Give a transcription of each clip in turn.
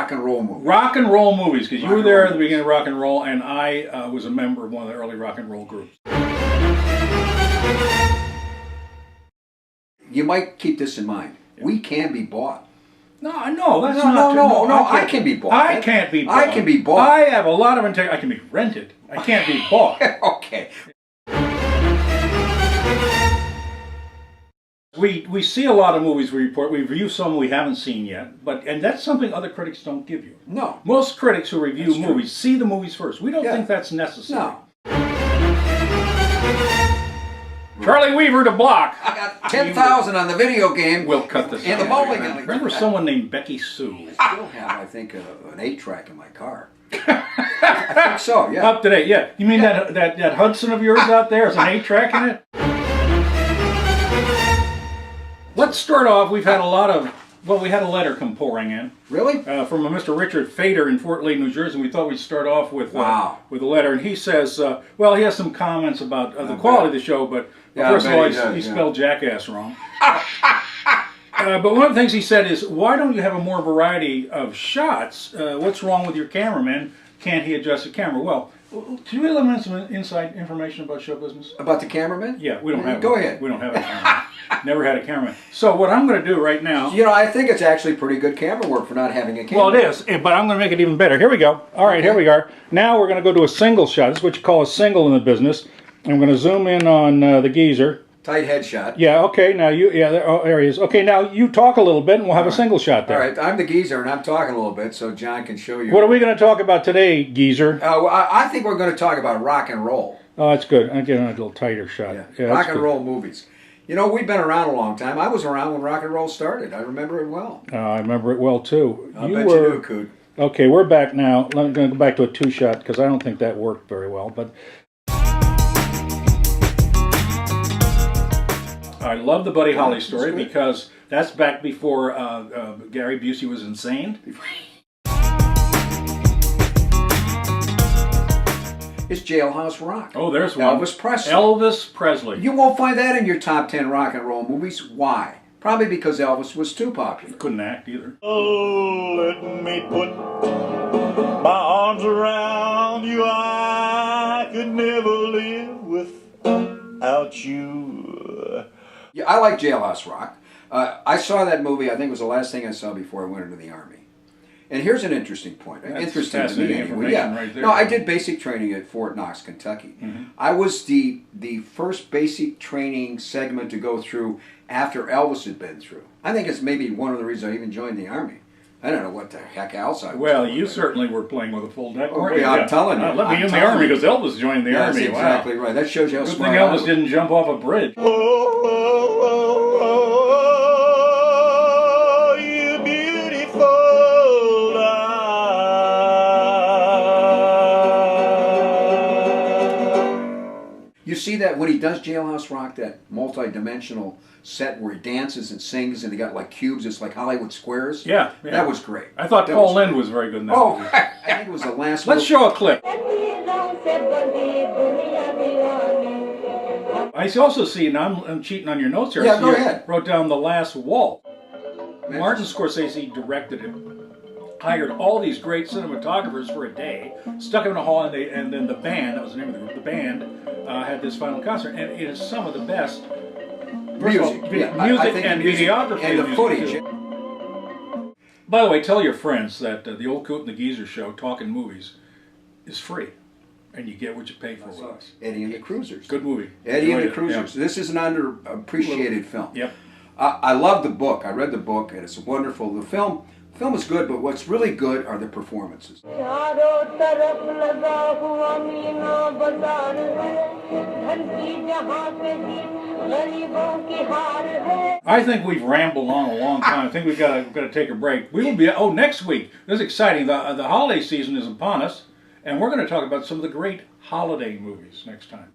rock and roll movies. Rock and roll movies, because you were there at the beginning of rock and roll, and I was a member of one of the early rock and roll groups. You might keep this in mind. We can be bought. No, that's not true. No, I can be bought. I can't be bought. I can be bought. I have a lot of integrity. I can be rented. I can't be bought. Okay. We see a lot of movies we report. We review some we haven't seen yet, and that's something other critics don't give you. No. Most critics who review movies see the movies first. We don't think that's necessary. No. Charlie Weaver to block. I got 10,000 on the video game. We'll cut this in out. the bowling alley. Remember someone named Becky Sue? I still have, I think, an 8-track in my car. I think so, yeah. Up to date, yeah. You mean that Hudson of yours out there is an 8-track in it? Let's start off. We've had a lot of, we had a letter come pouring in. Really? From a Mr. Richard Fader in Fort Lee, New Jersey. We thought we'd start off with a letter. And he says, he has some comments about the quality of the show, but first of all, he spelled jackass wrong. But one of the things he said is, why don't you have a more variety of shots? What's wrong with your cameraman? Can't he adjust the camera? Well, can we eliminate some inside information about show business? About the cameraman? Yeah, we don't have Go ahead. We don't have a cameraman. Never had a cameraman. So what I'm going to do right now... You know, I think it's actually pretty good camera work for not having a camera. Well, it is, but I'm going to make it even better. Here we go. All right, Here we are. Now we're going to go to a single shot. This is what you call a single in the business. I'm going to zoom in on the geezer. Tight headshot. Yeah, okay, now there he is. Okay, now you talk a little bit and we'll have a single shot there. All right, I'm the geezer and I'm talking a little bit so John can show you. What are we going to talk about today, geezer? I think we're going to talk about rock and roll. Oh, that's good. I'm getting a little tighter shot. Yeah, rock and roll movies. You know, we've been around a long time. I was around when rock and roll started. I remember it well. I remember it well, too. I bet you do, Coot. Okay, we're back now. I'm going to go back to a 2-shot because I don't think that worked very well. But I love the Buddy Holly story because that's back before Gary Busey was insane. It's Jailhouse Rock. Oh, there's one. Elvis Presley. Elvis Presley. You won't find that in your top 10 rock and roll movies. Why? Probably because Elvis was too popular. Couldn't act either. Oh, let me put my arms around you. I could never live without you. Yeah, I like Jailhouse Rock. I saw that movie. I think it was the last thing I saw before I went into the Army. And here's an interesting point. That's interesting to me anyway. Yeah. Right there. No, I did basic training at Fort Knox, Kentucky. Mm-hmm. I was the first basic training segment to go through after Elvis had been through. I think it's maybe one of the reasons I even joined the Army. I don't know what the heck else I was. Well, you certainly were playing with a full deck. Oh, yeah, I'm telling you. Let me in the Army because Elvis joined the Army. That's exactly right. That shows you how smart I was. Good thing Elvis didn't jump off a bridge. You see that when he does Jailhouse Rock, that multi-dimensional set where he dances and sings and he got like cubes, it's like Hollywood squares. Yeah. That was great. I thought Paul Lynde was very good in that movie. I think it was the last Let's show a clip. I also see, and I'm cheating on your notes here. Yeah, go ahead. Wrote down The Last Waltz. Martin Scorsese directed it. Hired all these great cinematographers for a day, stuck them in a hall, and then the band, that was the name of the group, the band had this final concert, and it is some of the best music and videography. And the footage. Too. By the way, tell your friends that the old Coot and the Geezer show, Talking Movies, is free, and you get what you pay for with us. Eddie and the Cruisers. Good movie. Eddie and the Cruisers. Yeah. This is an underappreciated film. Yep. I love the book. I read the book, and it's wonderful. The film is good, but what's really good are the performances. I think we've rambled on a long time. I think we've got to take a break. We will be next week. This is exciting. The holiday season is upon us, and we're going to talk about some of the great holiday movies next time.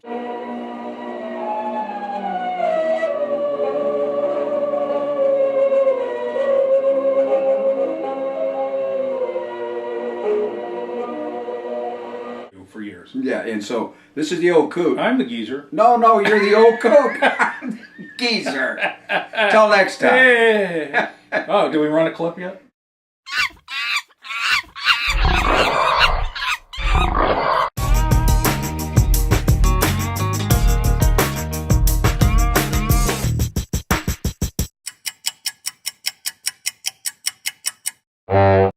For years. Yeah, and so this is the old Coot. I'm the Geezer. No, you're the old Coot. Geezer. Till next time. Hey. Oh, do we run a clip yet?